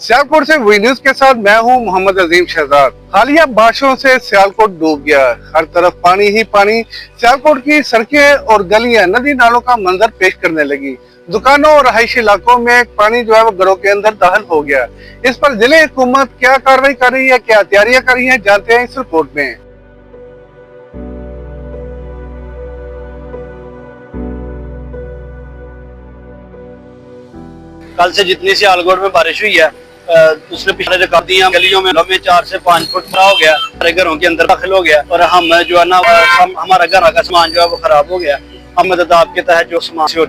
सियालकोट से V news के साथ मैं हूं मोहम्मद अजीम शहजाद। हालिया बारिशों से सियालकोट डूब गया, हर तरफ पानी ही पानी। सियालकोट की सड़कें और गलियां नदी नालों का मंजर पेश करने लगी। दुकानों और रहायशी इलाकों में पानी जो है वो घरों के अंदर दाखिल हो गया। इस पर जिले हुकूमत क्या कार्रवाई कर रही है, क्या तैयारियां कर रही है, जानते हैं इस रिपोर्ट में। कल से जितनी सियालकोट में बारिश हुई है उसने पिछले जो दिया गलियों में 4 से 5 फुट खड़ा हो गया, हमारे घरों के अंदर दाखिल हो गया और हम जो है ना हमारा घर का सामान जो है वो खराब हो गया। हम मदद आपके तहत जो सामान से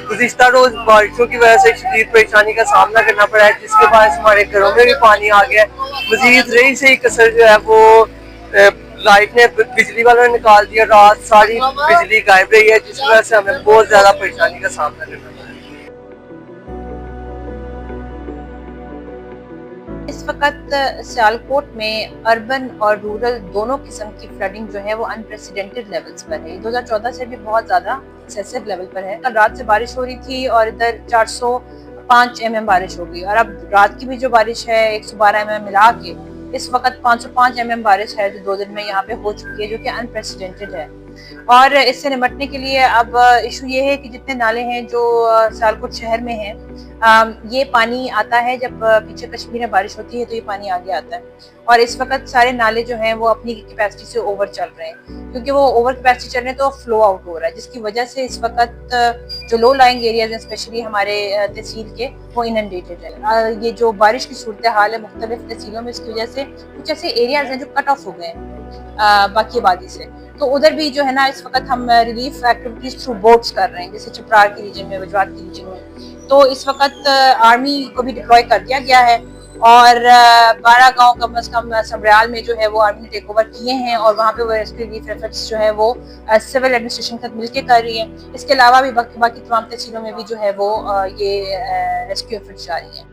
गुज़िश्ता रोज बारिशों की वजह से शदीद परेशानी का सामना करना पड़ा है, जिसके बाद हमारे घरों में भी पानी आ गया है। मजीद रही से कसर जो है वो लाइट ने बिजली वालों ने निकाल दिया, रात सारी बिजली गायब रही है, जिस वजह से हमें बहुत ज्यादा परेशानी का सामना करना पड़ा है। इस वक्त सियालकोट में अर्बन और रूरल दोनों किस्म की फ्लडिंग जो है वो अनप्रेसिडेंटेड लेवल्स पर है। 2014 से भी बहुत ज्यादा एक्सेसिव लेवल पर है। कल रात से बारिश हो रही थी और इधर 405 mm बारिश हो गई और अब रात की भी जो बारिश है 112 mm मिला के इस वक्त 505 mm बारिश है जो 2 दिन में यहाँ पे हो चुकी है, जो कि अनप्रेसिडेंटेड है। और इससे निपटने के लिए अब इशू ये है कि जितने नाले हैं जो सियालकोट शहर में हैं, ये पानी आता है जब पीछे कश्मीर में बारिश होती है तो ये पानी आगे आता है और इस वक्त सारे नाले जो हैं वो अपनी कैपेसिटी से ओवर चल रहे हैं। क्योंकि वो ओवर कैपेसिटी चल रहे हैं तो फ्लो आउट हो रहा है, जिसकी वजह से इस वक्त जो लो लाइंग एरियाज हैं स्पेशली हमारे तहसील के वो इनंडेटेड है। ये जो बारिश की सूरत हाल है मुख्तलिफ तहसीलों में, इसकी वजह से कुछ ऐसे एरियाज हैं जो कट ऑफ हो गए हैं बाकी आबादी से, तो उधर भी जो है ना इस वक्त हम रिलीफ एक्टिविटीज थ्रू बोट्स कर रहे हैं, जैसे चपरार के रीजन में, वजवात के रीजन में। तो इस वक्त आर्मी को भी डिप्लॉय कर दिया गया है और 12 गांव कम से कम समरयाल में जो है वो आर्मी ने टेक ओवर किए हैं और वहाँ पे वो रेस्क्यू रिलीफ एफर्ट्स जो है वो सिविल एडमिनिस्ट्रेशन के साथ मिलकर कर रही है। इसके अलावा भी बाकी तमाम तहसीलों में भी जो है वो ये रेस्क्यू एफर्ट्स जारी हैं।